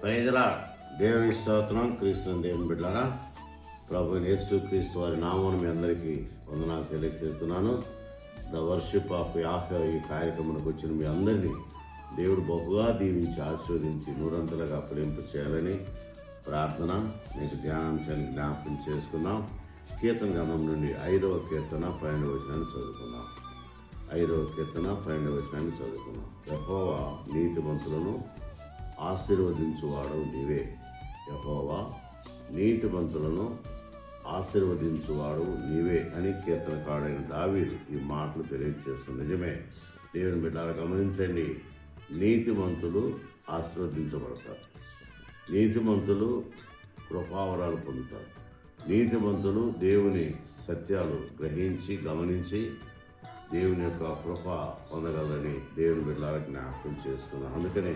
ప్రైజ్లా దేవుని స్తోత్రం. క్రీస్తు దేవుని బిడ్డారా, ప్రభు యేసు క్రీస్తు వారి నామం మీ అందరికీ వందనాలు తెలియజేస్తున్నాను. ద వర్షిప్ ఆఫ్ యాహోవా ఈ కార్యక్రమానికి వచ్చిన మీ అందరినీ దేవుడు బహుగా దీవించి ఆశీర్వదించి నూరంతలుగా ఫలింపు చేయాలని ప్రార్థన. నేటి ధ్యానాంశాన్ని జ్ఞాపకం చేసుకుందాం. కీర్తన గ్రంథం నుండి 5వ కీర్తన 12వ వచనాన్ని చదువుకుందాం. 5వ కీర్తన 12వ వచనాన్ని చదువుకుందాం. యెహోవా నీతిమంతులను ఆశీర్వదించువాడు నీవే. యెహోవా నీతిమంతులను ఆశీర్వదించువాడు నీవే అని కీర్తనకారుడైన దావీదు ఈ మాటలు తెలియజేస్తుంది. నిజమే దేవుని బిడ్డలు గమనించండి. నీతిమంతులు ఆశీర్వదించబడతారు. నీతిమంతులు కృపావరాలు పొందుతారు. నీతిమంతులు దేవుని సత్యాలు గ్రహించి గమనించి దేవుని యొక్క కృప పొందగలరని దేవుని బిడ్డలకు జ్ఞాపకం చేసుకున్నాను. అందుకనే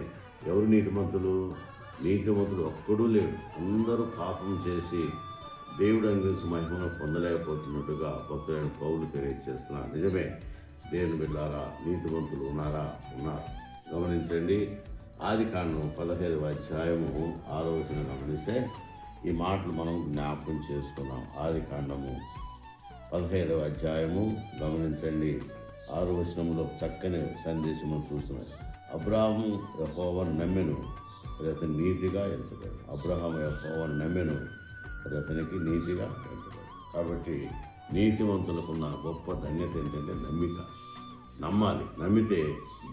ఎవరు నీతిమంతులు? నీతిమంతులు ఒక్కడూ లేరు. అందరూ పాపం చేసి దేవుడు అందించిన మహిమను పొందలేకపోతున్నట్టుగా భక్తులైన పౌలు తెలియజేస్తున్నారు. నిజమే దేవుని బిడ్డలారా, నీతిమంతులు ఉన్నారా? ఉన్నారు. గమనించండి. ఆదికాండం 15వ అధ్యాయము 6వ వచనం గమనిస్తే ఈ మాటలు మనం జ్ఞాపకం చేసుకున్నాం. ఆదికాండము 15వ అధ్యాయము గమనించండి. 6వ వచనంలో చక్కని సందేశము చూస్తున్నాం. అబ్రాహాము యెహోవాను నమ్మెను, అది అతని నీతిగా ఎంచబడి. అబ్రహాము యెహోవాను నమ్మెను, అది అతనికి నీతిగా ఎంచబడి. కాబట్టి నీతివంతులకున్న గొప్ప ధన్యత ఏంటంటే నమ్మిక. నమ్మాలి. నమ్మితే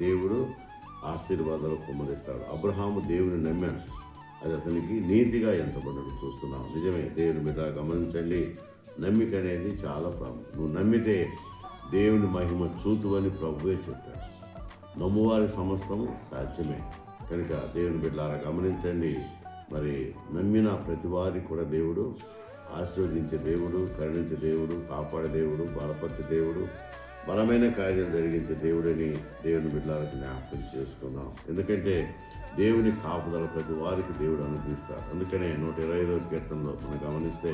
దేవుడు ఆశీర్వాదాలు కుమ్మరిస్తాడు. అబ్రహాము దేవుని నమ్మాను, అది అతనికి నీతిగా ఎంచబడ్డట్టు చూస్తున్నాం. నిజమే దేవుని బిడ్డ గమనించండి. నమ్మిక అనేది చాలా ప్రాముఖ్యం. నువ్వు నమ్మితే దేవుని మహిమ చూతువని ప్రభువే చెప్పాడు. నమ్మువారి సమస్తము సాధ్యమే. కనుక దేవుని బిడ్డలారా గమనించండి. మరి నమ్మిన ప్రతి వారికి కూడా దేవుడు ఆశీర్వదించే దేవుడు, కరుణించే దేవుడు, కాపాడే దేవుడు, బలపరిచే దేవుడు, బలమైన కార్యం జరిగించే దేవుడని దేవుని బిడ్డలకు జ్ఞాపకం చేసుకుందాం. ఎందుకంటే దేవుని కాపుదల ప్రతి వారికి దేవుడు అనుగ్రహిస్తాడు. అందుకనే 125వ కీర్తనలో మనం గమనిస్తే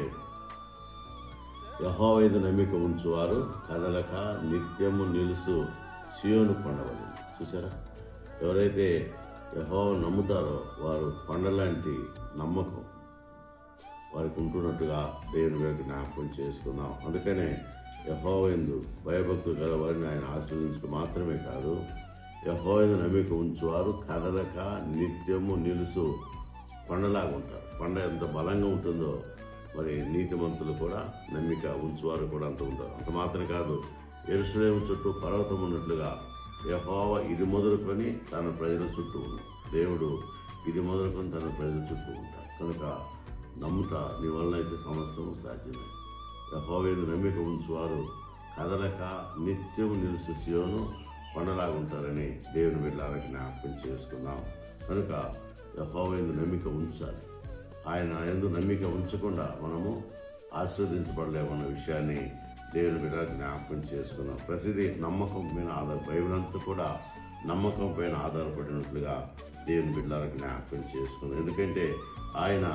యెహోవా యందు నమ్మిక ఉంచువారు కదలక నిత్యము నిలుసు సియోను కొండవలెను. చూసారా? ఎవరైతే యెహోవాను నమ్ముతారో వారు కొండలాంటి నమ్మకం వారికి ఉంటున్నట్టుగా దేవుని వైపు జ్ఞాపకం చేసుకుందాం. అందుకనే యెహోవా యందు భయభక్తులు గల వారిని ఆయన ఆశీర్వదించడం మాత్రమే కాదు, యెహోవా యందు నమ్మిక ఉంచువారు కదలక నిత్యము నిలుసు కొండలాగా ఉంటారు. కొండ ఎంత బలంగా ఉంటుందో మరి నీతిమంతులు కూడా నమ్మిక ఉంచువారు కూడా అంత ఉంటారు. అంత మాత్రం కాదు, యెరూషలేము చుట్టూ పర్వతం ఉన్నట్లుగా యెహోవా ఇది మొదలుకొని తన ప్రజల చుట్టూ ఉన్నాడు. దేవుడు ఇది మొదలుకొని తన ప్రజల చుట్టూ ఉంటాడు. కనుక నమ్ముతా, నీ వలన అయితే సమస్తం సాధ్యమే. యెహోవా యందు నమ్మిక ఉంచువారు కదలక నిత్యము నిలుసు సియోను కొండలాగా ఉంటారని దేవుని బిడ్డలకు జ్ఞాపకం చేసుకుందాం. కనుక యెహోవా యందు నమ్మిక ఉంచాలి. ఆయన యందు నమ్మిక ఉంచకుండా మనము ఆశీర్వదించబడలేమన్న విషయాన్ని దేవుని బిడ్డలకు జ్ఞాపకం చేసుకున్నాం. ప్రతిదీ నమ్మకం పైన బైబిల్ అంతా కూడా నమ్మకం పైన ఆధారపడినట్లుగా దేవుని బిడ్డలకు జ్ఞాపకం చేసుకున్నాం. ఎందుకంటే ఆయన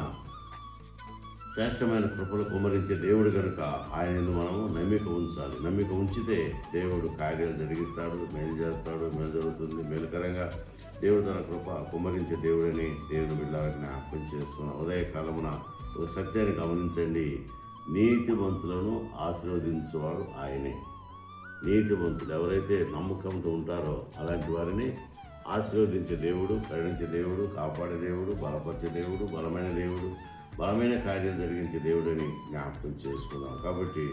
శ్రేష్టమైన కృపలు కుమ్మరించే దేవుడు కనుక ఆయన మనము నమ్మిక ఉంచాలి. నమ్మిక ఉంచితే దేవుడు కార్యాలు జరిగిస్తాడు, మేలు చేస్తాడు, మేలు జరుగుతుంది. మేలుకరంగా దేవుడు తన కృప కుమ్మరించే దేవుడని దేవుని బిడ్డలకు జ్ఞాపకం చేసుకున్నాం. ఉదయకాలమున ఒక సత్యాన్ని గమనించండి. నీతిమంతులను ఆశీర్వదించేవాడు ఆయనే. నీతిమంతులు ఎవరైతే నమ్మకంతో ఉంటారో అలాంటి వారిని ఆశీర్వదించే దేవుడు, కరుణించే దేవుడు, కాపాడే దేవుడు, బలపరిచే దేవుడు, బలమైన దేవుడు, బలమైన కార్యం జరిగించే దేవుడని జ్ఞాపకం చేసుకున్నాం. కాబట్టి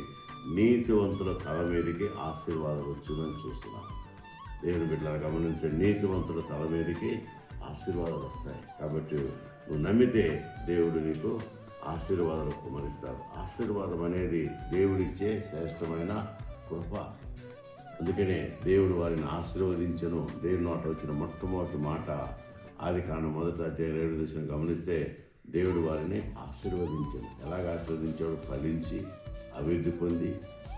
నీతివంతుల తల మీదకి ఆశీర్వాదాలు వచ్చుదని చూస్తున్నాం. దేవుని బిడ్డలు గమనించండి. నీతివంతుల తల మీదకి ఆశీర్వాదాలు వస్తాయి. కాబట్టి నువ్వు నమ్మితే దేవుడు నీకు ఆశీర్వాదాలు కుమరిస్తాడు. ఆశీర్వాదం అనేది దేవుడిచ్చే శ్రేష్టమైన కృప. అందుకనే దేవుడు వారిని ఆశీర్వదించను. దేవుని నోట వచ్చిన మొట్టమొదటి మాట ఆదికాండం 1వ అధ్యాయం 7వ వచనం గమనిస్తే దేవుడు వారిని ఆశీర్వదించాడు. ఎలాగ ఆశీర్వదించాడు? ఫలించి అభివృద్ధి పొంది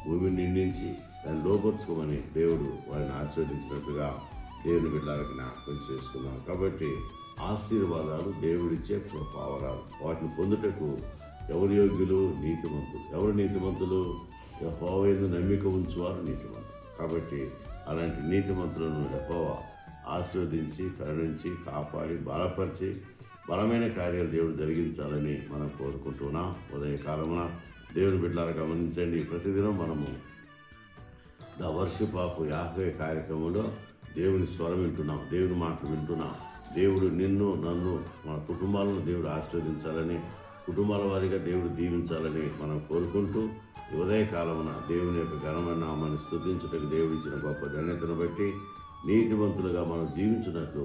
భూమిని నిండించి దాన్ని లోపరుచుకోమని దేవుడు వారిని ఆశీర్వదించినట్టుగా దేవుని బిడ్డలకు జ్ఞాపకం చేసుకున్నాం. కాబట్టి ఆశీర్వాదాలు దేవుడిచ్చే కృపావరాలు. వాటిని పొందుటకు ఎవరు యోగ్యులు? నీతిమంతులు. ఎవరు నీతిమంతులు? యెహోవా యందు నమ్మిక ఉంచువారు నీతిమంతులు. కాబట్టి అలాంటి నీతిమంతులను యెహోవా ఆశీర్వదించి, కరుణించి, కాపాడి, బలపరిచి బలమైన కార్యాలు దేవుడు జరిగించాలని మనం కోరుకుంటున్నాం. ఉదయకాలమున దేవుని బిడ్డలారా గమనించండి, ప్రతిదినం మనము ద వర్షిప్ ఆఫ్ యాహ్వే కార్యక్రమంలో దేవుని స్వరం వింటున్నాం, దేవుని మాటలు వింటున్నాం. దేవుడు నిన్ను, నన్ను, మన కుటుంబాలను దేవుడు ఆశీర్వదించాలని, కుటుంబాల వారిగా దేవుడు దీవించాలని మనం కోరుకుంటూ, ఉదయకాలమున దేవుని యొక్క ఘనమైన నామాన్ని స్తుతించుటకు దేవుడు ఇచ్చిన గొప్ప ధన్యతను బట్టి నీతివంతులుగా మనం జీవించినట్లు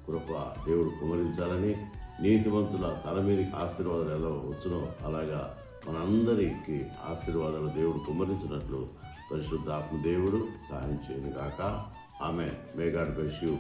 కృప దేవుడు కుమరించాలని, నీతివంతుల తల మీదకి ఆశీర్వాదాలు ఎలా వచ్చునో అలాగా మనందరికీ ఆశీర్వాదాలు దేవుడు కుమరించినట్లు పరిశుద్ధాత్మ దేవుడు సహాయం చేయను గాక. Amen. May God bless you.